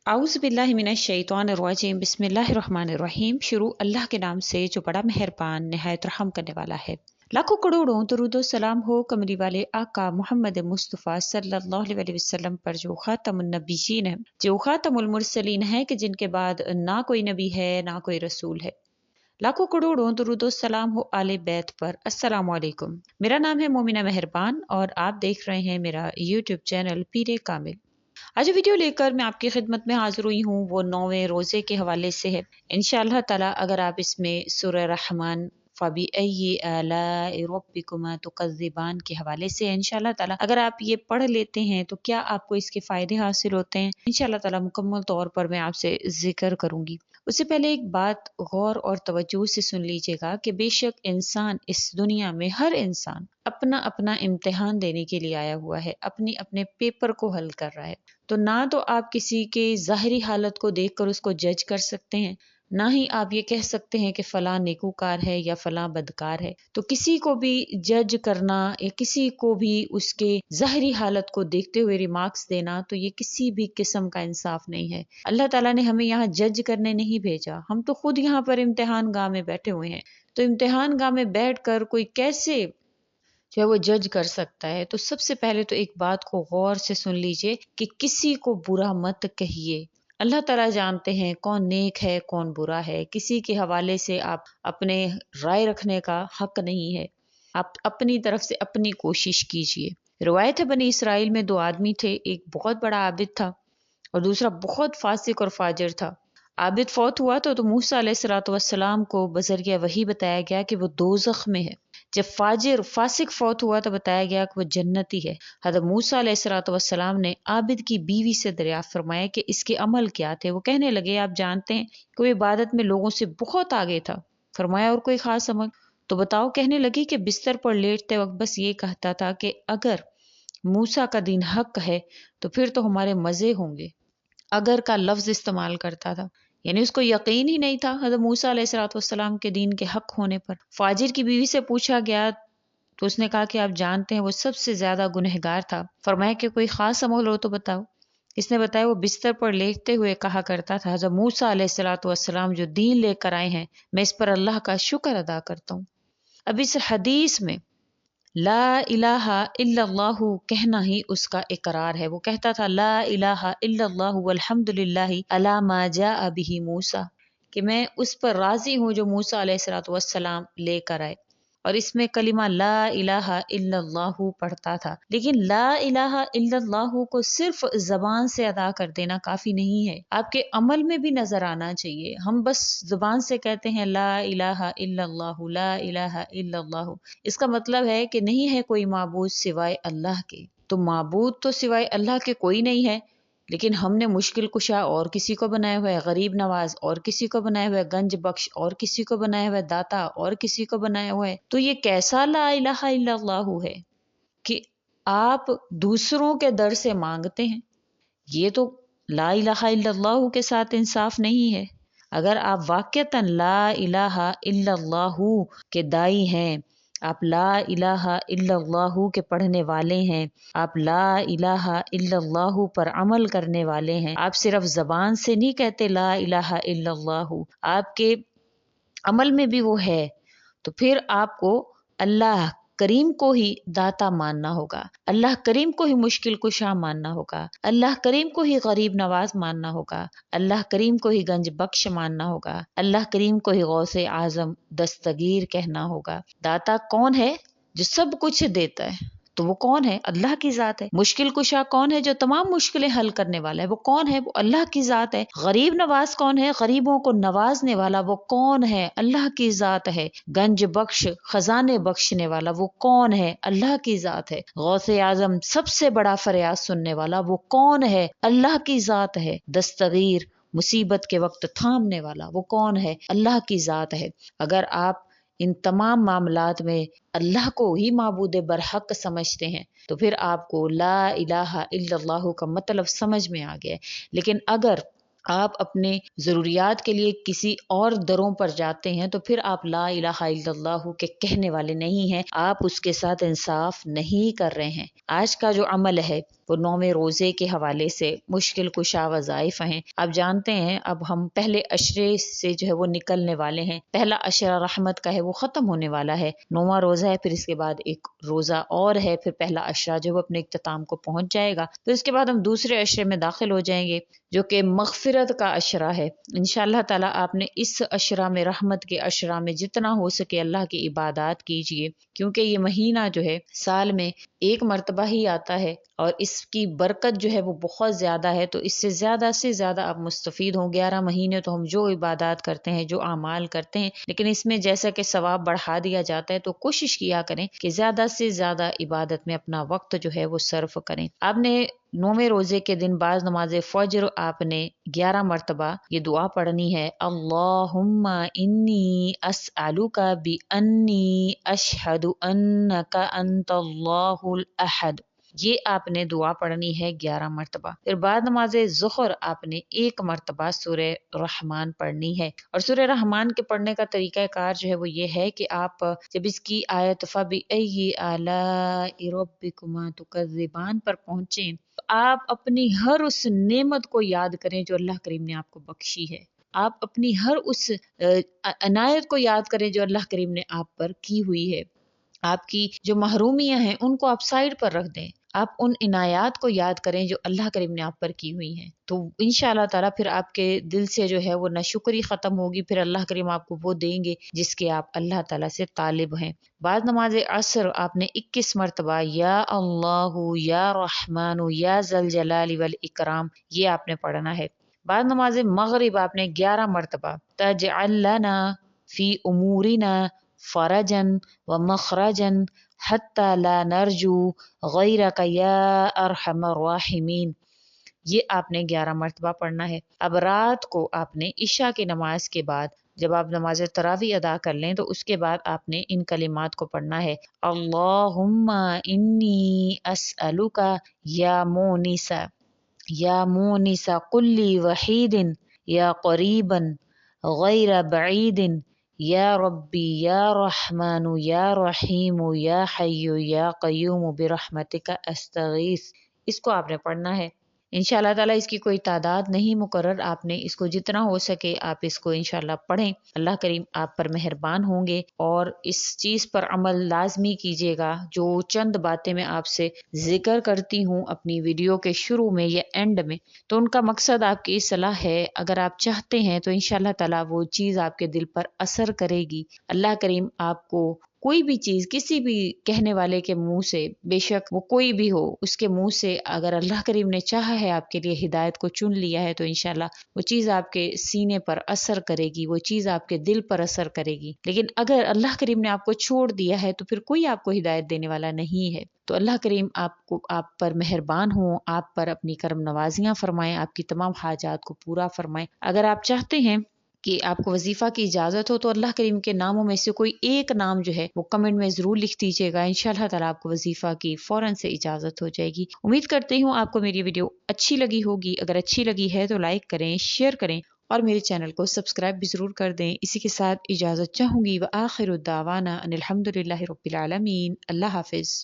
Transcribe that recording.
आउज़ुबिल्लाहिमिनश्शैतानिर्रजीम बिस्मिल्लाहिर्रहमानिर्रहीम। शुरू अल्लाह के नाम से जो बड़ा मेहरबान निहायत रहम करने वाला है। लाखों करोड़ों दरूदो सलाम हो कमली वाले आका मोहम्मद मुस्तफ़ा सल्लल्लाहु अलैहि वसल्लम पर जो खातमुन नबीयीन है, जो खातमुल मुरसलीन है कि जिनके बाद ना कोई नबी है ना कोई रसूल है। लाखों करोड़ों दरूदो सलाम हो आले बैत पर। अस्सलामु अलैकुम। मेरा नाम है मोमिना मेहरबान और आप देख रहे हैं मेरा यूट्यूब चैनल पीरे कामिल। आज जो वीडियो लेकर मैं आपकी खिदमत में हाजिर हुई हूँ वो 9वें रोज़े के हवाले से है। इंशाअल्लाह ताला अगर आप इसमें सूरह रहमान फ़बिअय्यि आलाइ रब्बिकुमा तुकज़्ज़िबान के हवाले से इंशाअल्लाह ताला अगर आप ये पढ़ लेते हैं तो क्या आपको इसके फ़ायदे हासिल होते हैं, इंशाअल्लाह ताला मुकम्मल तौर पर मैं आपसे ज़िक्र करूँगी। उससे पहले एक बात गौर और तवज्जो से सुन लीजिएगा कि बेशक इंसान इस दुनिया में हर इंसान अपना अपना इम्तिहान देने के लिए आया हुआ है, अपने अपने पेपर को हल कर रहा है। तो ना तो आप किसी के ज़ाहिरी हालत को देखकर उसको जज कर सकते हैं, ना ही आप ये कह सकते हैं कि फलां नेकूकार है या फलां बदकार है। तो किसी को भी जज करना या किसी को भी उसके ज़ाहिरी हालत को देखते हुए रिमार्क्स देना, तो ये किसी भी किस्म का इंसाफ नहीं है। अल्लाह ताला ने हमें यहाँ जज करने नहीं भेजा, हम तो खुद यहाँ पर इम्तिहान गाह में बैठे हुए हैं। तो इम्तिहान गाह में बैठ कर कोई कैसे जो है वो जज कर सकता है। तो सबसे पहले तो एक बात को गौर से सुन लीजिए कि किसी को बुरा मत कहिए। अल्लाह ताला जानते हैं कौन नेक है कौन बुरा है। किसी के हवाले से आप अपने राय रखने का हक नहीं है। आप अपनी तरफ से अपनी कोशिश कीजिए। रिवायत है बनी इसराइल में 2 आदमी थे, एक बहुत बड़ा आबिद था और दूसरा बहुत फासिक और फाजिर था। आबिद फौत हुआ तो मूसा अलैहिस्सलाम को बज़रिया वही बताया गया कि वो दोज़ख में है। जब फासिक फौत हुआ तो बताया गया कि वो जन्नती है। हज़रत मूसा अलैहिस्सलाम ने आबिद की बीवी से दरियाफ्त फरमाया कि इसके अमल क्या थे। वो कहने लगे, आप जानते हैं कि वो इबादत में लोगों से बहुत आगे था। फरमाया, और कोई खास अमल? तो बताओ। कहने लगी कि बिस्तर पर लेटते वक्त बस ये कहता था कि अगर मूसा का दीन हक है तो फिर तो हमारे मजे होंगे। अगर का लफ्ज इस्तेमाल करता था, यानी उसको यकीन ही नहीं था हज़रत मूसा अलैहिस्सलाम के दीन के हक होने पर। फाजिर की बीवी से पूछा गया तो उसने कहा कि आप जानते हैं वो सबसे ज्यादा गुनहगार था। फरमाया कि कोई खास अमल हो तो बताओ। इसने बताया वो बिस्तर पर लेटते हुए कहा करता था, हज़रत मूसा अलैहिस्सलाम जो दीन लेकर आए हैं मैं इस पर अल्लाह का शुक्र अदा करता हूँ। अब इस हदीस में ला इलाहा इल्लल्लाहु कहना ही उसका इकरार है। वो कहता था ला इलाहा इल्लल्लाहु वल्हम्दुलिल्लाहि अला मा जाअ बिही मूसा, कि मैं उस पर राजी हूँ जो मूसा अलैहिस्सलाम लेकर आए। और इसमें कलिमा ला इलाहा इल्लल्लाहु पढ़ता था। लेकिन ला इलाहा इल्लल्लाहु को सिर्फ जबान से अदा कर देना काफी नहीं है, आपके अमल में भी नजर आना चाहिए। हम बस जुबान से कहते हैं ला इलाहा इल्लल्लाहु ला इलाहा इल्लल्लाहु, इसका मतलब है कि नहीं है कोई माबूद सिवाय अल्लाह के। तो माबूद तो सिवाय अल्लाह के कोई नहीं है, लेकिन हमने मुश्किल कुशा और किसी को बनाया हुआ है, गरीब नवाज और किसी को बनाया हुआ है, गंज बख्श और किसी को बनाया हुआ है, दाता और किसी को बनाया हुआ है। तो ये कैसा ला इलाहा इल्लल्लाहु है कि आप दूसरों के दर से मांगते हैं? ये तो ला इलाहा इल्लल्लाहु के साथ इंसाफ नहीं है। अगर आप वाक़तन ला इलाहा इल्लल्लाहु के दाई हैं, आप ला इलाहा इल्लल्लाहु के पढ़ने वाले हैं, आप ला इलाहा इल्लल्लाहु पर अमल करने वाले हैं, आप सिर्फ ज़बान से नहीं कहते ला इलाहा इल्लल्लाहु, आपके अमल में भी वो है, तो फिर आपको अल्लाह करीम को ही दाता मानना होगा, अल्लाह करीम को ही मुश्किल कुशा मानना होगा, अल्लाह करीम को ही गरीब नवाज मानना होगा, अल्लाह करीम को ही गंज बख्श मानना होगा, अल्लाह करीम को ही गौसे आजम दस्तगीर कहना होगा। दाता कौन है? जो सब कुछ देता है। तो वो कौन है? अल्लाह की जात है। मुश्किल कुशा कौन है? जो तमाम मुश्किलें हल करने वाला है। वो कौन है? वो अल्लाह की जात है। गरीब नवाज कौन है? गरीबों को नवाजने वाला वो कौन है? अल्लाह की जात है। गंज बख्श खजाने बख्शने वाला वो कौन है? अल्लाह की जात है। गौसे आजम सबसे बड़ा फरियाद सुनने वाला वो कौन है? अल्लाह की जात है। दस्तगीर मुसीबत के वक्त थामने वाला वो कौन है? अल्लाह की जात है। अगर आप इन तमाम मामलात में अल्लाह को ही माबूद बरहक समझते हैं तो फिर आपको ला इलाहा इल्लल्लाहु का मतलब समझ में आ गया। लेकिन अगर आप अपने ज़रूरियात के लिए किसी और दरों पर जाते हैं तो फिर आप ला इलाहा इल्लल्लाहु के कहने वाले नहीं हैं, आप उसके साथ इंसाफ नहीं कर रहे हैं। आज का जो अमल है وہ 9ویں روزے کے حوالے سے مشکل کشا وظائف ہیں۔ آپ جانتے ہیں اب ہم پہلے عشرے سے جو ہے وہ نکلنے والے ہیں، پہلا عشرہ رحمت کا ہے وہ ختم ہونے والا ہے، 9واں روزہ ہے، پھر اس کے بعد ایک روزہ اور ہے، پھر پہلا عشرہ جو وہ اپنے اختتام کو پہنچ جائے گا، پھر اس کے بعد ہم دوسرے عشرے میں داخل ہو جائیں گے جو کہ مغفرت کا عشرہ ہے۔ انشاءاللہ تعالیٰ آپ نے اس عشرہ میں، رحمت کے عشرہ میں جتنا ہو سکے اللہ کی عبادات کیجئے، کیونکہ یہ مہینہ جو ہے سال میں ایک مرتبہ ہی آتا ہے اور اس کی برکت جو ہے وہ بہت زیادہ ہے، تو اس سے زیادہ آپ مستفید ہوں۔ 11 مہینے تو ہم جو عبادات کرتے ہیں، جو اعمال کرتے ہیں، لیکن اس میں جیسا کہ ثواب بڑھا دیا جاتا ہے، تو کوشش کیا کریں کہ زیادہ سے زیادہ عبادت میں اپنا وقت جو ہے وہ صرف کریں۔ آپ نے 9ویں روزے کے دن بعد نماز فجر آپ نے 11 مرتبہ یہ دعا پڑھنی ہے، اللہم انی اسألک بانی اشہد انک انت اللہ الاحد، یہ آپ نے دعا پڑھنی ہے 11 مرتبہ۔ پھر بعد نماز ظہر آپ نے 1 مرتبہ سورہ رحمان پڑھنی ہے، اور سورہ رحمان کے پڑھنے کا طریقہ کار جو ہے وہ یہ ہے کہ آپ جب اس کی آیت فَبِأَيِّ آلَاءِ رَبِّكُمَا تُكَذِّبَانِ پر پہنچیں تو آپ اپنی ہر اس نعمت کو یاد کریں جو اللہ کریم نے آپ کو بخشی ہے، آپ اپنی ہر اس عنایت کو یاد کریں جو اللہ کریم نے آپ پر کی ہوئی ہے، آپ کی جو محرومیاں ہیں ان کو آپ سائڈ پر رکھ دیں، آپ ان عنایات کو یاد کریں جو اللہ کریم نے آپ پر کی ہوئی ہیں، تو انشاءاللہ تعالیٰ پھر آپ کے دل سے جو ہے وہ ناشکری ختم ہوگی، پھر اللہ کریم آپ کو وہ دیں گے جس کے آپ اللہ تعالیٰ سے طالب ہیں۔ بعد نماز عصر آپ نے 21 مرتبہ یا اللہ یا رحمان یا ذوالجلال والاکرام یہ آپ نے پڑھنا ہے۔ بعد نماز مغرب آپ نے 11 مرتبہ تجعل لنا فی امورنا فرجا ومخرجا حتی لا نرجو غیرک یا ارحم الراحمین، یہ آپ نے 11 مرتبہ پڑھنا ہے۔ اب رات کو آپ نے عشاء کی نماز کے بعد جب آپ نماز تراویح ادا کر لیں تو اس کے بعد آپ نے ان کلمات کو پڑھنا ہے، اللہم انی اسألک یا مونس کل وحید یا قریبا غیر بعید یا ربی یا رحمن یا رحیم یا حی یا قیوم برحمتک استغیث، اس کو آپ نے پڑھنا ہے۔ انشاءاللہ تعالیٰ اس کی کوئی تعداد نہیں مقرر، آپ نے اس کو جتنا ہو سکے آپ اس کو انشاءاللہ پڑھیں، اللہ کریم آپ پر مہربان ہوں گے، اور اس چیز پر عمل لازمی کیجیے گا جو چند باتیں میں آپ سے ذکر کرتی ہوں اپنی ویڈیو کے شروع میں یا اینڈ میں، تو ان کا مقصد آپ کی اصلاح ہے، اگر آپ چاہتے ہیں تو انشاءاللہ تعالیٰ وہ چیز آپ کے دل پر اثر کرے گی، اللہ کریم آپ کو کوئی بھی چیز کسی بھی کہنے والے کے منہ سے، بے شک وہ کوئی بھی ہو، اس کے منہ سے اگر اللہ کریم نے چاہا ہے آپ کے لیے ہدایت کو چن لیا ہے تو انشاءاللہ وہ چیز آپ کے سینے پر اثر کرے گی، وہ چیز آپ کے دل پر اثر کرے گی، لیکن اگر اللہ کریم نے آپ کو چھوڑ دیا ہے تو پھر کوئی آپ کو ہدایت دینے والا نہیں ہے، تو اللہ کریم آپ پر مہربان ہوں، آپ پر اپنی کرم نوازیاں فرمائیں، آپ کی تمام حاجات کو پورا فرمائیں۔ اگر آپ چاہتے ہیں کہ آپ کو وظیفہ کی اجازت ہو تو اللہ کریم کے ناموں میں سے کوئی ایک نام جو ہے وہ کمنٹ میں ضرور لکھ دیجیے گا، انشاءاللہ تعالیٰ آپ کو وظیفہ کی فوراً سے اجازت ہو جائے گی۔ امید کرتی ہوں آپ کو میری ویڈیو اچھی لگی ہوگی، اگر اچھی لگی ہے تو لائک کریں، شیئر کریں اور میرے چینل کو سبسکرائب بھی ضرور کر دیں۔ اسی کے ساتھ اجازت چاہوں گی، وآخر الدعوانا ان الحمد للہ رب العالمین۔ اللہ حافظ۔